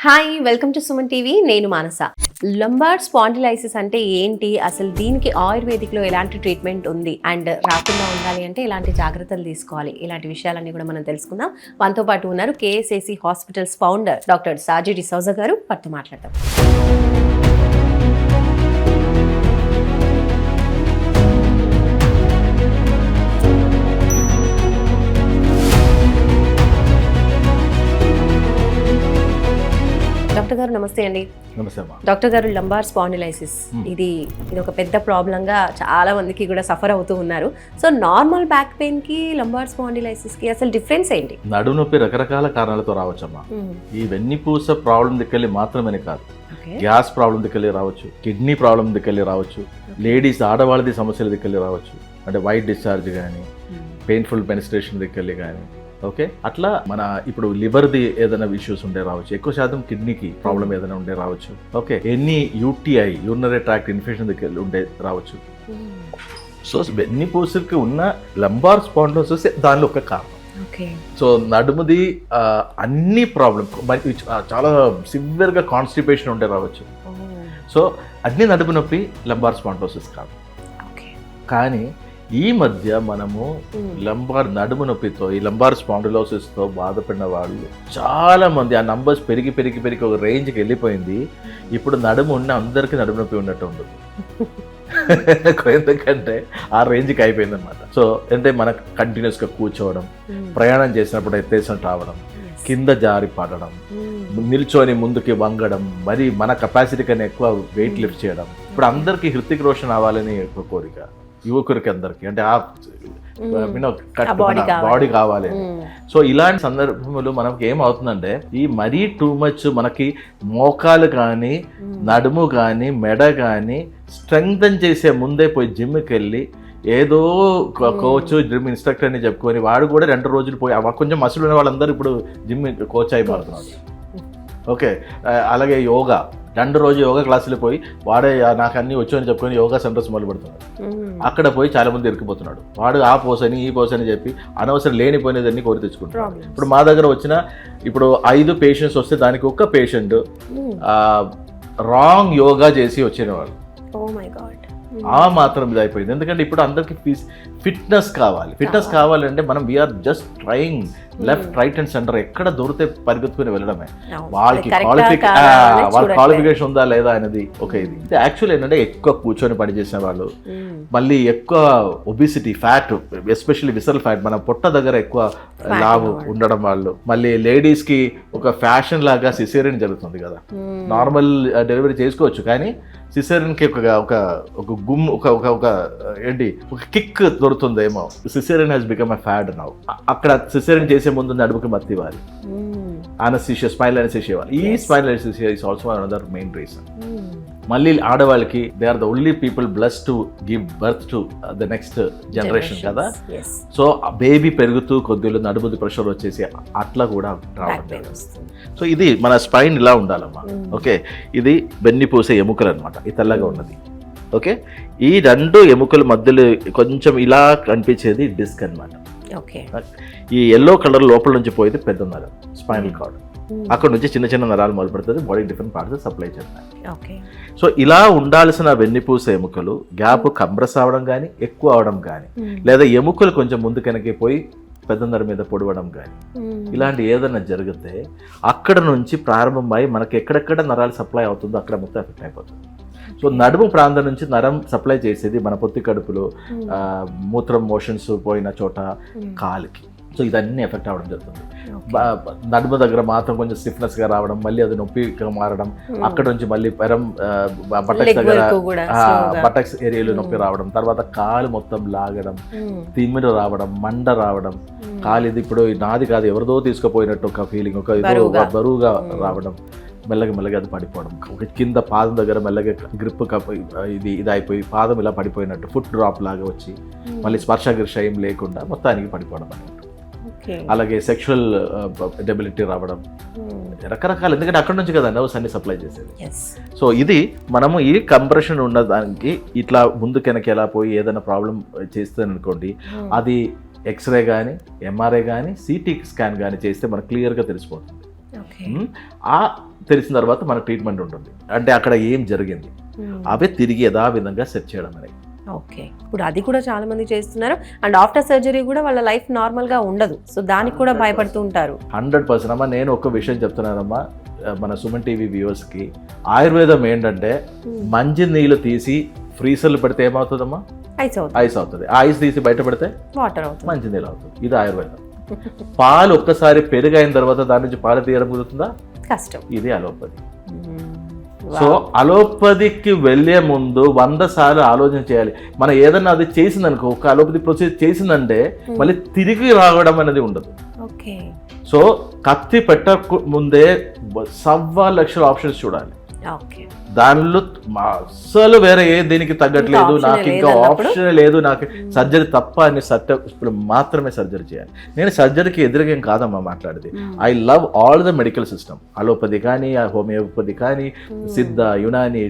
Hi welcome to Suman TV. నేను మానస. Lumbar spondylosis అంటే ఏంటి, అసలు దీనికి ఆయుర్వేదిక్లో ఎలాంటి ట్రీట్మెంట్ ఉంది అండ్ రాకుండా ఉండాలి అంటే ఎలాంటి జాగ్రత్తలు తీసుకోవాలి, ఇలాంటి విషయాలన్నీ కూడా మనం తెలుసుకుందాం. మనతో పాటు ఉన్నారు KSAC hospitals founder doctor సాజీ D'Souza గారు. వారితో మాట్లాడతాం. డాక్టర్ గారు నమస్తే అండి. నమస్తే. డాక్టర్ గారు, లంబార్ స్పాండిలైసిస్ ఇది ఒక పెద్ద ప్రాబ్లంగా చాలా మందికి కూడా సఫర్ అవుతూ ఉన్నారు. సో నార్మల్ బ్యాక్ పెయిన్ కి లంబార్ స్పాండిలైసిస్ కి అసలు డిఫరెన్స్ ఏంటి? నడుము నొప్పి రకరకాల కారణాలతో రావచ్చమ్మా. ఈ వెన్నుపూస ప్రాబ్లం దిక్కెళ్ళి మాత్రమే కాదు, గ్యాస్ ప్రాబ్లం దిక్కెళ్ళి రావచ్చు, కిడ్నీ ప్రాబ్లం దిక్కెళ్ళి రావచ్చు, లేడీస్ ఆడవాళ్ళది సమస్యల దిక్కెళ్ళి రావచ్చు, అంటే వైట్ డిశ్చార్జ్ కానీ పెయిన్ఫుల్ పెనిస్ట్రేషన్ దిక్కెళ్ళి కానీ. ఓకే, అట్లా మన ఇప్పుడు లివర్ది ఏదైనా ఇష్యూస్ ఉండే రావచ్చు, ఎక్కువ శాతం కిడ్నీకి ప్రాబ్లం ఏదైనా ఉండే రావచ్చు. ఓకే, ఎన్ని యూటీఐ యూరినరీ ట్రాక్ట్ ఇన్ఫెక్షన్ దగ్గర ఉండే రావచ్చు. సో వెన్నుపూసకి ఉన్న లంబార్ స్పాండిలోసిస్ దానిలో ఒక కారణం. సో నడుముది అన్ని ప్రాబ్లం చాలా సివియర్గా కాన్స్టిపేషన్ ఉండే రావచ్చు. సో అన్ని నడుము నొప్పి లంబార్ స్పాండిలోసిస్ కాదు. కానీ ఈ మధ్య మనము లంబార్ నడుము నొప్పితో ఈ లంబార్ స్పాండిలోసిస్తో బాధపడిన వాళ్ళు చాలా మంది, ఆ నంబర్స్ పెరిగి పెరిగి పెరిగి ఒక రేంజ్కి వెళ్ళిపోయింది. ఇప్పుడు నడుము ఉన్న అందరికీ నడుము నొప్పి ఉన్నట్టు ఉండదు, ఎందుకంటే ఆ రేంజ్కి అయిపోయింది అనమాట. సో అంటే మనకు కంటిన్యూస్గా కూర్చోవడం, ప్రయాణం చేసినప్పుడు ఎత్తేసం రావడం, కింద జారి పడడం, నిల్చొని ముందుకి వంగడం, మరి మన కెపాసిటీ కన్నా ఎక్కువ వెయిట్ లిఫ్ట్ చేయడం. ఇప్పుడు అందరికీ హృతిక్ రోషన్ అవ్వాలని ఒక కోరిక, యువకురికి అందరికి, అంటే బాడీ కావాలి. సో ఇలాంటి సందర్భంలో మనకి ఏమవుతుందంటే ఈ మరీ టూ మచ్ మనకి మోకాలు కానీ నడుము కానీ మెడ కానీ స్ట్రెంగ్తన్ చేసే ముందే పోయి జిమ్కి వెళ్ళి ఏదో కోచ్ జిమ్ ఇన్స్ట్రక్టర్ అని చెప్పుకొని వాడు కూడా 2 రోజులు పోయి కొంచెం మసులు ఉన్న వాళ్ళందరూ ఇప్పుడు జిమ్ కోచ్ అయిపోతున్నారు. ఓకే, అలాగే యోగా 2 రోజులు యోగా క్లాసులు పోయి వాడే నాకు అన్ని వచ్చు అని చెప్పుకొని యోగా సెంటర్స్ మొదలు పెడుతున్నాడు. అక్కడ పోయి చాలా మంది ఇరుక్కుపోతున్నాడు. వాడు ఆ పోసని ఈ పోసని చెప్పి అనవసరం లేనిపోయినదన్నీ కోరి తెచ్చుకుంటున్నాడు. ఇప్పుడు మా దగ్గర వచ్చిన ఇప్పుడు 5 పేషెంట్స్ వస్తే దానికి ఒక్క పేషెంట్ రాంగ్ యోగా చేసి వచ్చిన వాళ్ళు. ఆ మాత్రం ఇది అయిపోయింది. ఎందుకంటే ఇప్పుడు అందరికి ఫిట్నెస్ కావాలి. ఫిట్నెస్ కావాలంటే మనం we are just trying left right and centre ఎక్కడ దొరికితే పరిగెత్తుకుని వెళ్ళడమే. వాళ్ళకి క్వాలిఫికేషన్ ఉందా లేదా అనేది ఒక ఇది. యాక్చువల్ ఏంటంటే ఎక్కువ కూర్చొని పనిచేసిన వాళ్ళు, మళ్ళీ ఎక్కువ obesity, fat, especially visceral fat, మన పొట్ట దగ్గర ఎక్కువ లావు ఉండడం వాళ్ళు, మళ్ళీ లేడీస్ కి ఒక ఫ్యాషన్ లాగా సిసేరియన్ జరుగుతుంది కదా. నార్మల్ డెలివరీ చేసుకోవచ్చు కానీ సిసేరియన్ కి ఒక గుమ్ ఒక ఏంటి ఒక కిక్ దొరుకుతుందేమో. Caesarean has become a fad now. అక్కడ సిసేరియన్ చేసే ముందు నడుముకి మత్తి ఇవ్వాలి, అనస్థీషియా, స్పైనల్ అనస్థీషియా ఇవ్వాలి. ఈ spinal anaesthesia is also another main reason. మళ్ళీ ఆడవాళ్ళకి they are the only people blessed to give birth to the next generation కదా. సో బేబీ పెరుగుతూ కొద్దిలో నడుముది ప్రెషర్ వచ్చేసి అట్లా కూడా రావడం. సో ఇది మన స్పైన్ ఇలా ఉండాలమ్మా. ఓకే, ఇది వెన్నుపూస ఎముకలు అనమాట, ఈ తెల్లగా ఉన్నది. ఓకే, ఈ 2 ఎముకల మధ్యలో కొంచెం ఇలా కనిపించేది డిస్క్ అనమాట. ఈ ఎల్లో కలర్ లోపల నుంచి పోయేది పెద్ద నరం, స్పైనల్ కార్డ్. అక్కడ నుంచి చిన్న చిన్న నరాలు మొదలు పెడుతుంది, బాడీ డిఫరెంట్ పార్ట్స్ సప్లై చేస్తాయి. సో ఇలా ఉండాల్సిన వెన్నుపూస ఎముకలు గ్యాప్ కంప్రెస్ అవడం కానీ ఎక్కువ అవడం కానీ, లేదా ఎముకలు కొంచెం ముందు కనకపోయి పెద్ద నరం మీద పొడవడం కానీ, ఇలాంటి ఏదైనా జరిగితే అక్కడ నుంచి ప్రారంభమై మనకి ఎక్కడెక్కడ నరాలు సప్లై అవుతుందో అక్కడ మొత్తం ఎఫెక్ట్ అయిపోతుంది. సో నడుము ప్రాంతం నుంచి నరం సప్లై చేసేది మన పొత్తి కడుపులో, మూత్రం మోషన్స్ పోయిన చోట, కాలికి. సో ఇదన్నీ ఎఫెక్ట్ అవ్వడం జరుగుతుంది. నడుము దగ్గర మాత్రం కొంచెం స్టిఫ్నెస్గా రావడం, మళ్ళీ అది నొప్పిగా మారడం, అక్కడ నుంచి మళ్ళీ బటక్స్ దగ్గర బటక్స్ ఏరియాలో నొప్పి రావడం, తర్వాత కాలు మొత్తం లాగడం, తిమ్మిడి రావడం, మండ రావడం, కాలు ఇది ఇప్పుడు నాది కాదు ఎవరిదో తీసుకుపోయినట్టు ఒక ఫీలింగ్, ఒక బరువుగా రావడం, మెల్లగా అది పడిపోవడం, ఒక కింద పాదం దగ్గర మెల్లగా గ్రిప్ ఇది అయిపోయి పాదం ఇలా పడిపోయినట్టు ఫుట్ డ్రాప్ లాగా వచ్చి మళ్ళీ స్పర్శ గిర్ష ఏం లేకుండా మొత్తానికి పడిపోవడం అన్నట్టు. అలాగే సెక్షువల్ డెబిలిటీ రావడం, రకరకాల, ఎందుకంటే అక్కడ నుంచి కదా నర్వ్స్ అన్ని సప్లై చేసేది. సో ఇది మనము ఈ కంప్రెషన్ ఉన్న దానికి ఇట్లా ముందు వెనక్కి ఎలా పోయి ఏదైనా ప్రాబ్లం చేస్తుంది అనుకోండి, అది ఎక్స్రే కానీ ఎంఆర్ఐ కానీ సిటీ స్కాన్ కానీ చేస్తే మనకు క్లియర్గా తెలిసిపోతుంది. ఓకే. ఆ తెలిసిన తర్వాత మన ట్రీట్మెంట్ ఉంటుంది, అంటే అక్కడ ఏం జరిగింది అవే తిరిగి యథావిధంగా సెట్ చేయడం అనేది. ఓకే. ఇప్పుడు అది కూడా చాలా మంది చేస్తున్నారు. అండ్ ఆఫ్టర్ సర్జరీ కూడా వాళ్ళ లైఫ్ నార్మల్ గా ఉండదు, సో దానికి కూడా భయపడుతూ ఉంటారు. 100% అమ్మా. నేను ఒక విషయం చెప్తున్నానమ్మా మన సుమన్ టీవీ వ్యూవర్స్కి, ఆయుర్వేదం ఏంటంటే మంచి నీళ్ళు తీసి ఫ్రీజర్లు పెడితే ఏమవుతుందమ్మా? ఐస్ అవుతుంది. ఆ ఐస్ తీసి బయట పెడితే వాటర్ అవుతుంది, మంచి నీళ్ళు అవుతుంది. ఇది ఆయుర్వేదం. పాలు ఒక్కసారి పెరుగైన తర్వాత దాని నుంచి పాలు తీయడం కుదురుతుందా? కష్టం. ఇది అలోపతి. సో అలోపతికి వెళ్ళే ముందు 100 సార్లు ఆలోచన చేయాలి. మనం ఏదన్నా అది చేసిందనుకో, ఒక అలోపతి ప్రొసీజర్ చేసిందంటే మళ్ళీ తిరిగి రావడం అనేది ఉండదు. ఓకే. సో కత్తి పెట్టక ముందే 1,00,000 ఆప్షన్స్ చూడాలి. ఓకే. దానిలో అస్సలు వేరే ఏ దీనికి తగ్గట్లేదు, నాకు ఇంకా ఆప్షన్ లేదు, నాకు సర్జరీ తప్ప అని ఇప్పుడు మాత్రమే సర్జరీ చేయాలి. నేను సర్జరీకి ఎదురుగేం కాదమ్మా మాట్లాడేది. I love all the medical system, allopathy కానీ, హోమియోపతి కానీ, Siddha, Unani,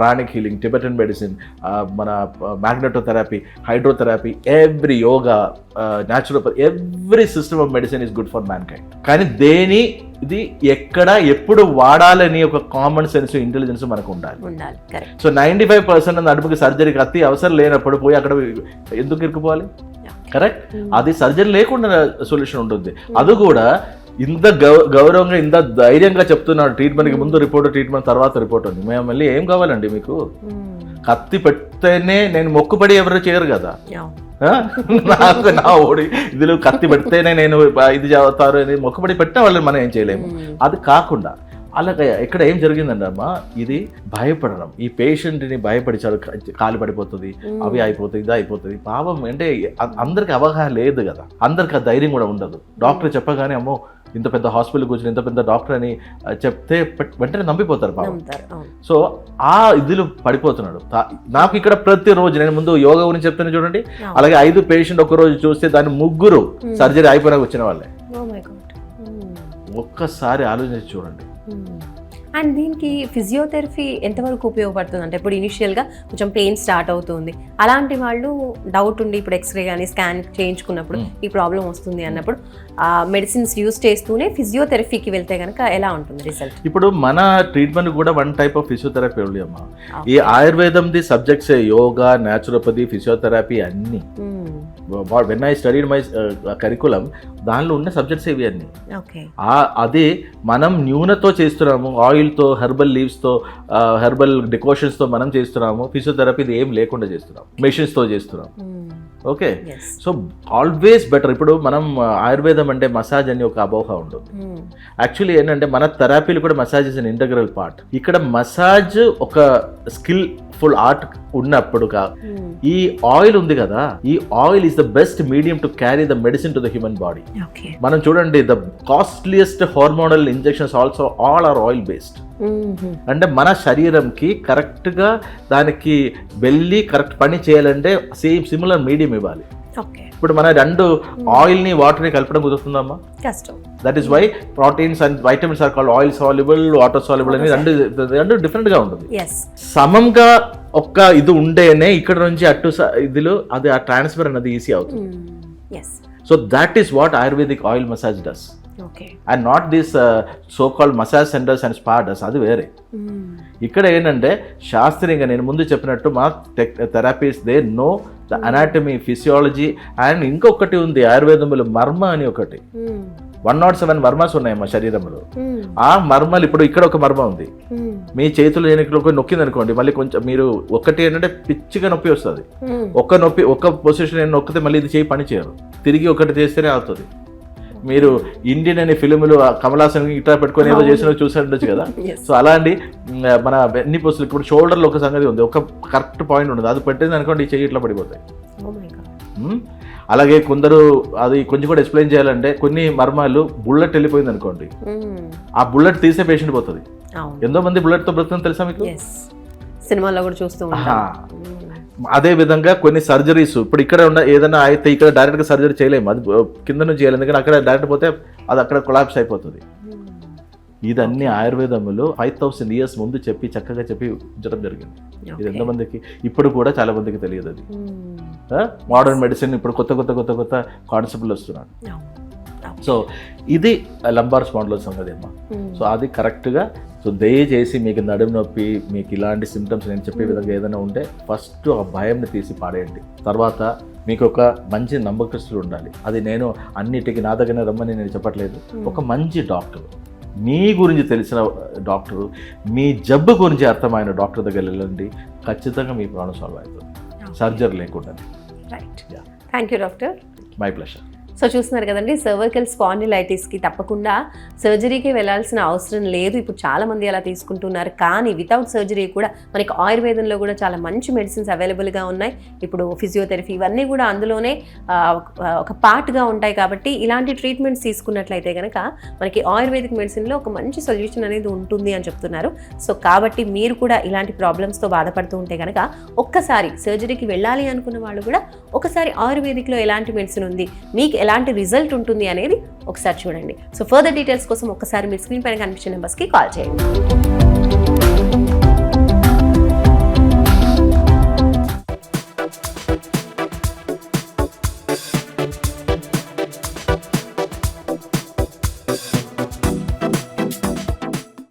pranic healing, Tibetan medicine, మన magnetotherapy, hydrotherapy, every yoga, naturopathy, every system of medicine is good for mankind. కానీ ఇది ఎక్కడ ఎప్పుడు వాడాలని ఒక కామన్ సెన్స్, ఇంటెలిజెన్స్ మనకు ఉండాలి. సో 95% నడుపుకి సర్జరీకి అతి అవసరం లేనప్పుడు పోయి అక్కడ ఎందుకు ఇరుక్కుపోవాలి? కరెక్ట్. అది సర్జరీ లేకుండా సొల్యూషన్ ఉంటుంది. అది కూడా ఇంత గౌరవంగా ఇంత ధైర్యంగా చెప్తున్నాడు. ట్రీట్మెంట్కి ముందు రిపోర్ట్, ట్రీట్మెంట్ తర్వాత రిపోర్ట్ ఉంది. మేము మళ్ళీ ఏం కావాలండి మీకు? కత్తి పెడితేనే నేను మొక్కుపడి ఎవరు చేయరు కదా. నాకు నా ఓడి ఇదిలో కత్తి పెడితేనే నేను ఇది చదువుతారు అని మొక్కుబడి పెట్టిన వాళ్ళని మనం ఏం చేయలేము. అది కాకుండా అలాగే ఇక్కడ ఏం జరిగిందండి అమ్మా, ఇది భయపడడం. ఈ పేషెంట్ని భయపడిచాడు, కాలు పడిపోతుంది, అవి అయిపోతుంది, ఇది అయిపోతుంది. పాపం అంటే అందరికి అవగాహన లేదు కదా, అందరికి ఆ ధైర్యం కూడా ఉండదు. డాక్టర్ చెప్పగానే అమ్మో ఇంత పెద్ద హాస్పిటల్ కూర్చొని ఇంత పెద్ద డాక్టర్ అని చెప్తే వెంటనే నమ్మిపోతారు పాపం. సో ఆ ఇదిలో పడిపోతున్నాడు. నాకు ఇక్కడ ప్రతిరోజు నేను ముందు యోగా గురించి చెప్తాను చూడండి, అలాగే 5 పేషెంట్ ఒక రోజు చూస్తే దాని 3 సర్జరీ అయిపోయినాక వచ్చిన వాళ్ళే. ఒక్కసారి ఆలోచించి చూడండి. అండ్ దీనికి ఫిజియోథెరపీ ఎంతవరకు ఉపయోగపడుతుంది? అంటే ఇప్పుడు ఇనిషియల్గా కొంచెం పెయిన్ స్టార్ట్ అవుతుంది, అలాంటి వాళ్ళు డౌట్ ఉండి ఇప్పుడు ఎక్స్రే కానీ స్కాన్ చేయించుకున్నప్పుడు ఈ ప్రాబ్లం వస్తుంది అన్నప్పుడు మెడిసిన్స్ యూస్ చేస్తూనే ఫిజియోథెరపీకి వెళ్తే కనుక ఎలా ఉంటుంది రిజల్ట్? ఇప్పుడు మన ట్రీట్మెంట్ కూడా 1 టైప్ ఆఫ్ ఫిజియోథెరపీ ఉంది అమ్మా. ఈ ఆయుర్వేదంది సబ్జెక్ట్స్ యోగా, న్యాచురోపతి, ఫిజియోథెరపీ అన్ని. When I studied my curriculum దానిలో ఉన్న సబ్జెక్ట్స్ ఇవి అన్ని. అది మనం న్యూనతో చేస్తున్నాము, ఆయిల్తో, హెర్బల్ లీవ్స్తో, హెర్బల్ డికోషన్స్తో మనం చేస్తున్నాము. ఫిజియోథెరపీ ఇది ఏం లేకుండా చేస్తున్నాం, మెషిన్స్తో చేస్తున్నాం. ఓకే. So always better. ఇప్పుడు మనం ఆయుర్వేదం అంటే మసాజ్ అని ఒక అపోహ ఉండదు. యాక్చువల్లీ ఏంటంటే మన థెరపీలు కూడా massage is an integral part. ఇక్కడ మసాజ్ ఒక స్కిల్ఫుల్ ఆర్ట్ ఉన్నప్పుడు ఈ ఆయిల్ ఉంది కదా, ఈ oil is the best medium to carry the medicine to the human body. మనం చూడండి, the costliest hormonal injections also all or oil based. అంటే మన శరీరంకి కరెక్ట్గా దానికి వెళ్ళి కరెక్ట్ పని చేయాలంటే సిమిలర్ మీడియం ఇవ్వాలి. ఇప్పుడు మన 2 ఆయిల్ని వాటర్ని కలపడం కుదురుతుందమ్మా? కష్టం. That is why proteins and vitamins are called oil soluble, water soluble అని రెండు డిఫరెంట్ గా ఉంటుంది. సమంగా ఒక్క ఇది ఉంటేనే ఇక్కడ నుంచి అటు ఇదిలో అది ఆ ట్రాన్స్ఫర్ అనేది ఈజీ అవుతుంది. So that is what ayurvedic oil massage does. And not this so called massage centres and spa does. అది వేరే. ఇక్కడ ఏంటంటే శాస్త్రీయంగా నేను ముందు చెప్పినట్టు మా therapies they know the anatomy, physiology. And ఇంకొకటి ఉంది ఆయుర్వేదంలో మర్మ అని ఒకటి. 107 మర్మాస్ ఉన్నాయి మా శరీరంలో. ఆ మర్మలు ఇప్పుడు ఇక్కడ ఒక మర్మ ఉంది. మీ చేతులు ఎన్నికలు నొక్కింది అనుకోండి, మళ్ళీ కొంచెం మీరు ఒకటి ఏంటంటే పిచ్చిగా నొప్పి వస్తుంది. ఒక్క పొజిషన్ నేను నొక్కితే మళ్ళీ ఇది చేయి పని చేయరు, తిరిగి ఒకటి చేస్తేనే అవుతుంది. మీరు ఇండియన్ అనే ఫిలింలు కమలాసన్ ఇట్లా పెట్టుకొని ఏదో చేసిన చూసి ఉండొచ్చు కదా. సో అలాంటి మన వెన్ని పోస్టులు ఇప్పుడు షోల్డర్లో ఒక సంగతి ఉంది, ఒక కరెక్ట్ పాయింట్ ఉండదు. అది పెట్టింది అనుకోండి ఈ చెయ్యి ఇట్లా పడిపోతాయి. అలాగే కొందరు అది కొంచెం కూడా ఎక్స్ప్లెయిన్ చేయాలంటే కొన్ని మర్మాలు బుల్లెట్ వెళ్ళిపోయింది అనుకోండి, ఆ బుల్లెట్ తీసే పేషెంట్ పోతుంది. ఎంతో మంది బుల్లెట్ తో బ్రతుకుతుంది తెలుసా మీకు? సినిమాలో కూడా చూస్తూ ఉంటాం. అదే విధంగా కొన్ని సర్జరీస్ ఇప్పుడు ఇక్కడ ఉన్న ఏదైనా అయితే ఇక్కడ డైరెక్ట్ గా సర్జరీ చేయలేము, అది కింద నుంచి చేయాలి. ఎందుకంటే అక్కడ డైరెక్ట్ పోతే అది అక్కడ కొలాప్స్ అయిపోతుంది. ఇదన్నీ ఆయుర్వేదంలో 5000 years ముందు చక్కగా చెప్పి ఉంచడం జరిగింది. ఇది ఎంతమందికి ఇప్పుడు కూడా చాలా మందికి తెలియదు. అది మోడర్న్ మెడిసిన్ ఇప్పుడు కొత్త కాన్సెప్ట్లు వస్తున్నాడు. సో ఇది లంబార్ స్పాండిలోసిస్ సంగతి అమ్మా. సో అది కరెక్ట్గా, సో దయచేసి మీకు నడుము నొప్పి, మీకు ఇలాంటి సిమ్టమ్స్ నేను చెప్పే విధంగా ఏదైనా ఉంటే ఫస్ట్ ఆ భయంని తీసి పాడేయండి. తర్వాత మీకు ఒక మంచి నమ్మకస్తులు ఉండాలి. అది నేను అన్నిటికీ నా దగ్గర రమ్మని నేను చెప్పట్లేదు. ఒక మంచి డాక్టర్, మీ గురించి తెలిసిన డాక్టరు, మీ జబ్బు గురించి అర్థమైన డాక్టర్ దగ్గర వెళ్ళండి. ఖచ్చితంగా మీ ప్రాబ్లం సాల్వ్ అవుతుంది, సర్జరీ లేకుండా. Right, thank you doctor. My pleasure. So చూస్తున్నారు కదండి, సర్వైకల్ స్పాండిలైటిస్కి తప్పకుండా సర్జరీకి వెళ్ళాల్సిన అవసరం లేదు. ఇప్పుడు చాలామంది అలా తీసుకుంటున్నారు, కానీ వితౌట్ సర్జరీ కూడా మనకి ఆయుర్వేదంలో కూడా చాలా మంచి మెడిసిన్స్ అవైలబుల్గా ఉన్నాయి. ఇప్పుడు ఫిజియోథెరపీ ఇవన్నీ కూడా అందులోనే ఒక పార్ట్గా ఉంటాయి. కాబట్టి ఇలాంటి ట్రీట్మెంట్స్ తీసుకున్నట్లయితే కనుక మనకి ఆయుర్వేదిక్ మెడిసిన్లో ఒక మంచి సొల్యూషన్ అనేది ఉంటుంది అని చెప్తున్నారు. సో కాబట్టి మీరు కూడా ఇలాంటి ప్రాబ్లమ్స్తో బాధపడుతూ ఉంటే కనుక ఒక్కసారి సర్జరీకి వెళ్ళాలి అనుకున్న వాళ్ళు కూడా ఒకసారి ఆయుర్వేదిక్లో ఎలాంటి మెడిసిన్ ఉంది, మీకు ఎలాంటి రిజల్ట్ ఉంటుంది అనేది ఒకసారి చూడండి. సో ఫర్దర్ డీటెయిల్స్ కోసం ఒక్కసారి మీ స్క్రీన్ పైన కనిపించే నెంబర్స్కి కాల్ చేయండి.